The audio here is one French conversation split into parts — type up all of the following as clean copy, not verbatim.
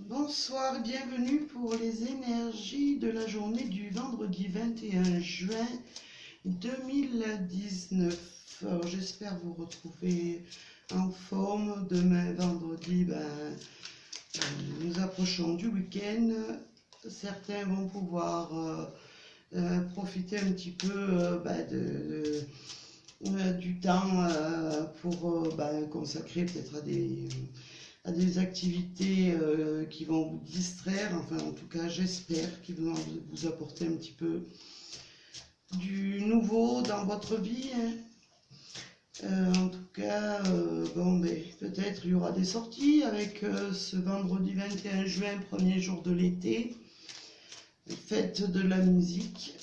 Bonsoir, bienvenue pour les énergies de la journée du vendredi 21 juin 2019. Alors, j'espère vous retrouver en forme. Demain, vendredi, nous approchons du week-end. Certains vont pouvoir profiter un petit peu du temps pour consacrer peut-être à des activités qui vont vous distraire. Enfin, en tout cas, j'espère qu'ils vont vous apporter un petit peu du nouveau dans votre vie, hein. En tout cas, peut-être il y aura des sorties avec ce vendredi 21 juin, premier jour de l'été, fête de la musique.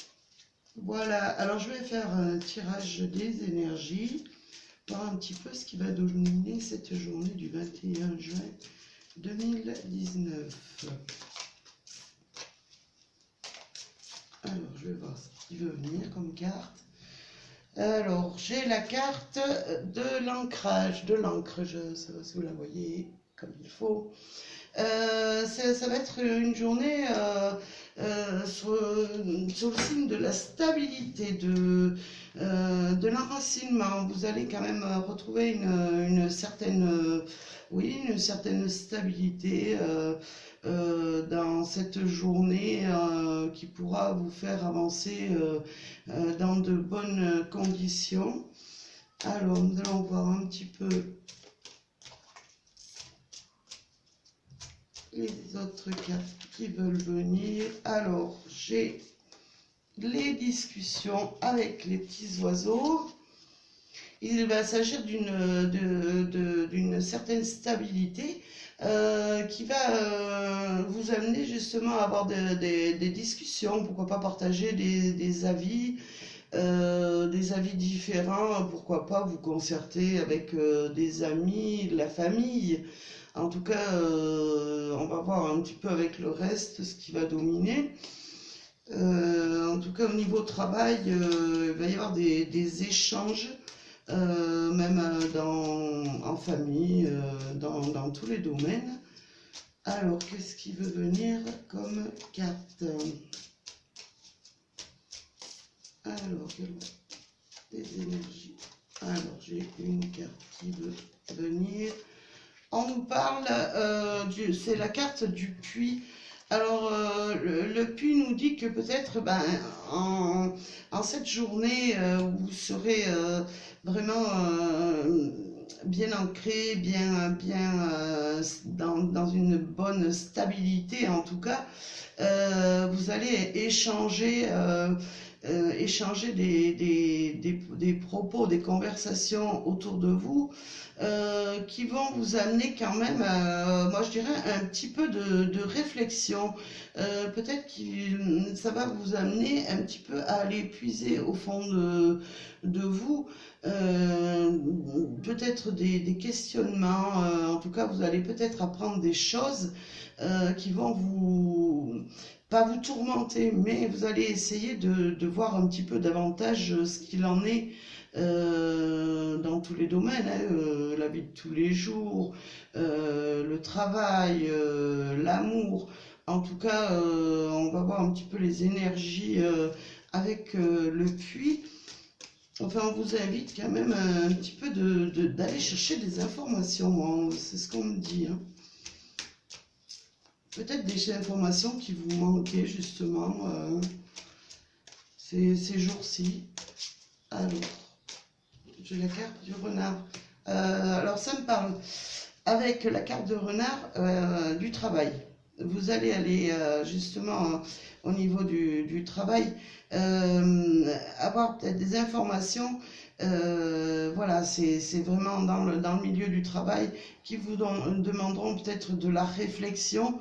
Voilà, alors je vais faire un tirage des énergies, voir un petit peu ce qui va dominer cette journée du 21 juin 2019. Alors, je vais voir ce qui veut venir comme carte. Alors, j'ai la carte de l'ancrage, de l'encre, je ne sais pas si vous la voyez comme il faut. Ça va être une journée sur le signe de la stabilité, de l'enracinement. Vous allez quand même retrouver une certaine, une certaine stabilité dans cette journée qui pourra vous faire avancer dans de bonnes conditions. Alors, nous allons voir un petit peu les autres cartes qui veulent venir. Alors, j'ai les discussions avec les petits oiseaux. Il va s'agir d'une certaine stabilité qui va vous amener justement à avoir des discussions. Pourquoi pas partager des avis différents. Pourquoi pas vous concerter avec des amis, de la famille. En tout cas, on va voir un petit peu avec le reste ce qui va dominer. En tout cas, au niveau travail, il va y avoir des échanges, même en famille, dans tous les domaines. Alors, qu'est-ce qui veut venir comme carte? Alors, des énergies. Alors, j'ai une carte qui veut venir. On nous parle, c'est la carte du puits. Alors, le puits nous dit que peut-être en cette journée où vous serez vraiment bien ancré, dans une bonne stabilité en tout cas, vous allez échanger des propos, des conversations autour de vous qui vont vous amener quand même, moi je dirais, un petit peu de réflexion. Peut-être que ça va vous amener un petit peu à aller puiser au fond de vous, peut-être des questionnements. En tout cas, vous allez peut-être apprendre des choses qui vont pas vous tourmenter, mais vous allez essayer de voir un petit peu davantage ce qu'il en est dans tous les domaines, hein, la vie de tous les jours, le travail, l'amour. En tout cas, on va voir un petit peu les énergies avec le puits. Enfin, on vous invite quand même un petit peu d'aller chercher des informations, hein, c'est ce qu'on me dit, hein. Peut-être des informations qui vous manquaient justement ces jours-ci. Alors, j'ai la carte du renard. Alors, ça me parle avec la carte de renard du travail. Vous allez aller justement au niveau du travail, avoir peut-être des informations. Voilà, c'est vraiment dans le milieu du travail qui vous demanderont peut-être de la réflexion.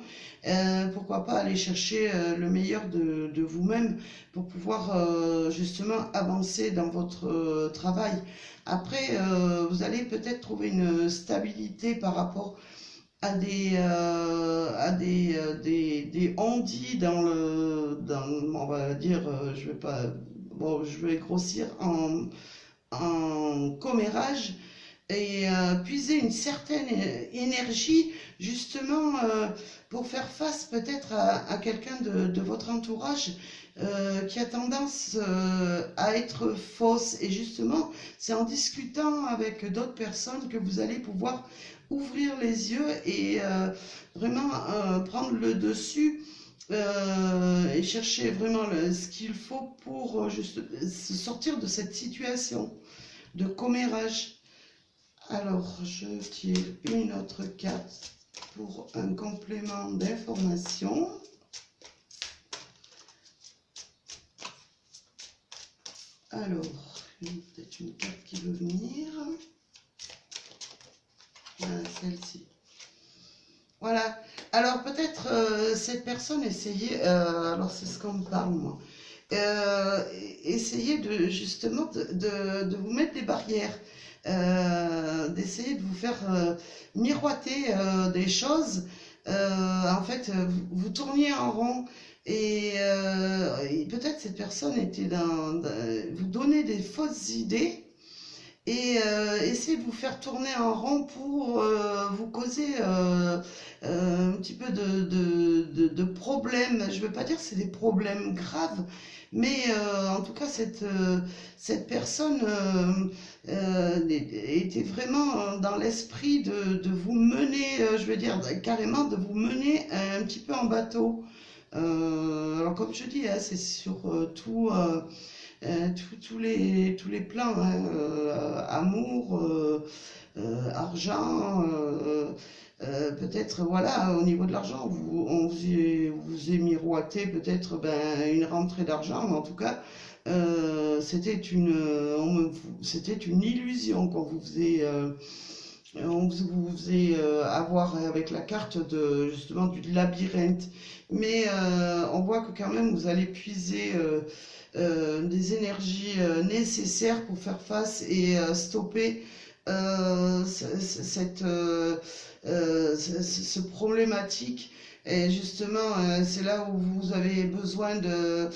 Pourquoi pas aller chercher le meilleur de vous-même pour pouvoir justement avancer dans votre travail. Après, vous allez peut-être trouver une stabilité par rapport à des on-dit on va dire, je vais pas, bon, je vais grossir en commérage et puiser une certaine énergie justement pour faire face peut-être à quelqu'un de votre entourage qui a tendance à être fausse. Et justement, c'est en discutant avec d'autres personnes que vous allez pouvoir ouvrir les yeux et vraiment prendre le dessus et chercher vraiment ce qu'il faut pour juste se sortir de cette situation de commérage. Alors, je tire une autre carte pour un complément d'information. Alors, peut-être une carte qui veut venir. Voilà, celle-ci. Voilà. Alors, peut-être cette personne essayait, alors c'est ce qu'on me parle, moi, essayez de justement de vous mettre des barrières. D'essayer de vous faire miroiter des choses. En fait, vous tourniez en rond et peut-être cette personne était vous donner des fausses idées et essayer de vous faire tourner en rond pour vous causer un petit peu de problèmes. Je ne veux pas dire que c'est des problèmes graves, mais en tout cas, cette personne était vraiment dans l'esprit de vous mener, je veux dire carrément de vous mener un petit peu en bateau. Alors comme je dis, hein, c'est sur tous les plans, hein, amour, argent, peut-être voilà, au niveau de l'argent, on vous est miroité peut-être une rentrée d'argent, mais en tout cas, c'était une illusion qu'on vous faisait. On vous faisait avoir avec la carte justement du labyrinthe, mais on voit que quand même vous allez puiser des énergies nécessaires pour faire face et stopper ce problématique. Et justement, c'est là où vous avez besoin de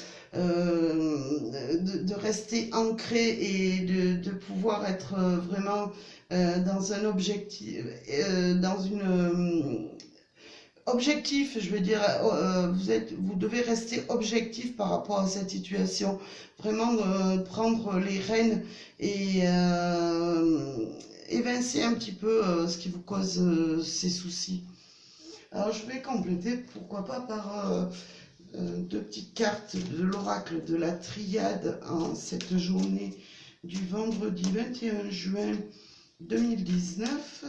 rester ancré et de pouvoir être vraiment dans un objectif, objectif, je veux dire, vous devez rester objectif par rapport à cette situation, vraiment prendre les rênes et évincer un petit peu ce qui vous cause ces soucis. Alors je vais compléter, pourquoi pas par deux petites cartes de l'oracle de la triade en cette journée du vendredi 21 juin 2019.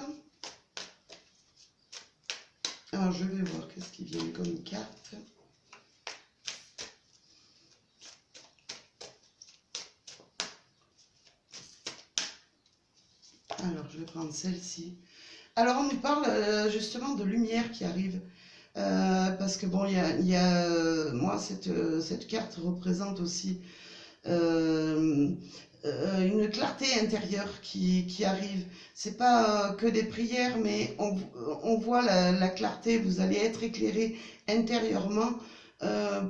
Alors je vais voir qu'est-ce qui vient comme carte. Alors je vais prendre celle-ci. Alors on nous parle justement de lumière qui arrive. Parce que bon, moi cette carte représente aussi une clarté intérieure qui arrive. C'est pas que des prières, mais on voit la clarté. Vous allez être éclairé intérieurement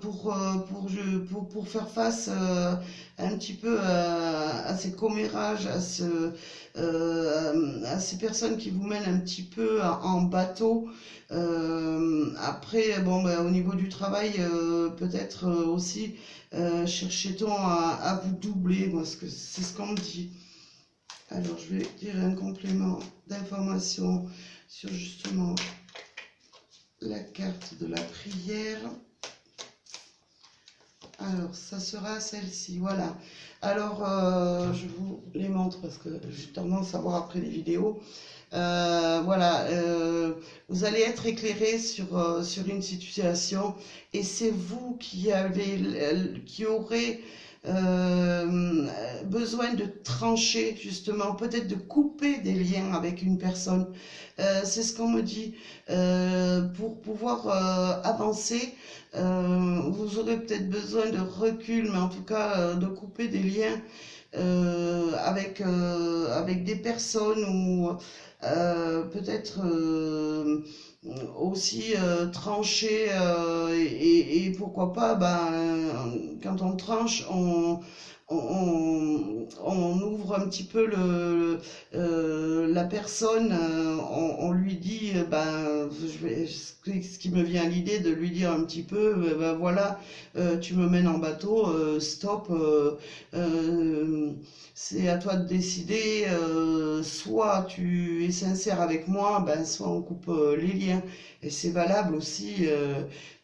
pour faire face un petit peu à ces commérages, à ces personnes qui vous mènent un petit peu en bateau. Après, bon, au niveau du travail, peut-être aussi cherchait-on à vous doubler, moi c'est ce qu'on me dit. Alors je vais dire un complément d'information sur justement la carte de la prière. Alors, ça sera celle-ci, voilà. Alors, je vous les montre parce que j'ai tendance à voir après les vidéos. Voilà, vous allez être éclairé sur une situation et c'est vous qui aurez besoin de trancher justement, peut-être de couper des liens avec une personne. C'est ce qu'on me dit. Pour pouvoir avancer, vous aurez peut-être besoin de recul, mais en tout cas de couper des liens avec des personnes ou peut-être aussi trancher et pourquoi pas, quand on tranche, on ouvre un petit peu la personne, on lui dit, ben, ce qui me vient à l'idée de lui dire un petit peu, ben voilà, tu me mènes en bateau, stop, c'est à toi de décider, soit tu es sincère avec moi, ben, soit on coupe les liens. Et c'est valable aussi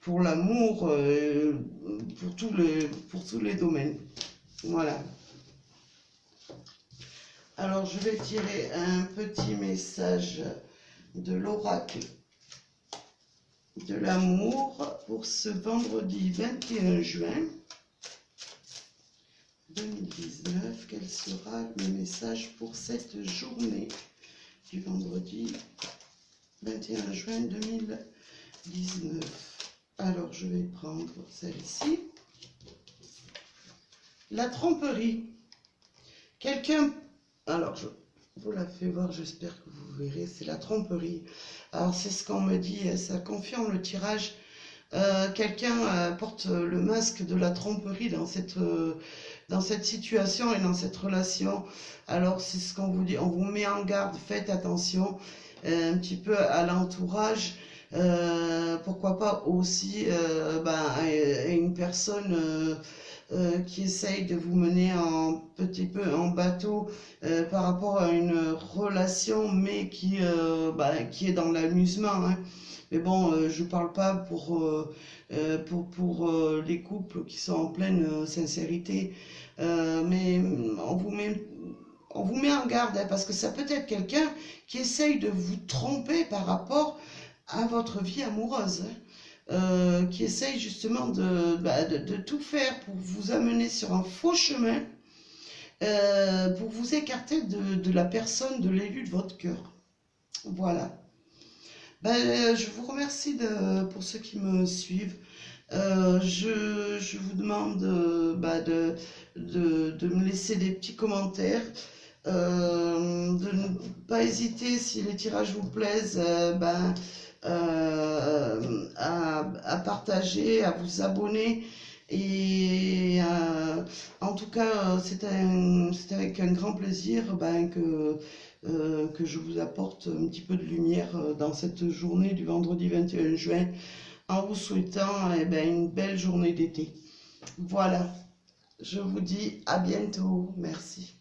pour l'amour, pour tous les domaines. Voilà. Alors, je vais tirer un petit message de l'oracle de l'amour pour ce vendredi 21 juin 2019. Quel sera le message pour cette journée du vendredi 21 juin 2019? Alors, je vais prendre celle-ci. La tromperie. Quelqu'un... Alors, je vous la fais voir, j'espère que vous verrez. C'est la tromperie. Alors, c'est ce qu'on me dit, ça confirme le tirage. Quelqu'un porte le masque de la tromperie dans cette situation et dans cette relation. Alors, c'est ce qu'on vous dit. On vous met en garde, faites attention un petit peu à l'entourage. Pourquoi pas aussi une personne qui essaye de vous mener un petit peu en bateau par rapport à une relation, mais qui est dans l'amusement. Hein. Mais bon, je ne parle pas pour les couples qui sont en pleine sincérité. Mais on vous met en garde, hein, parce que ça peut être quelqu'un qui essaye de vous tromper par rapport à votre vie amoureuse. Hein. Qui essaye justement de tout faire pour vous amener sur un faux chemin, pour vous écarter de la personne, de l'élu de votre cœur. Voilà. Je vous remercie pour ceux qui me suivent. Je vous demande de me laisser des petits commentaires, de ne pas hésiter, si les tirages vous plaisent, à partager, à vous abonner. Et en tout cas, c'est avec un grand plaisir que je vous apporte un petit peu de lumière dans cette journée du vendredi 21 juin, en vous souhaitant une belle journée d'été. Voilà, je vous dis à bientôt. Merci.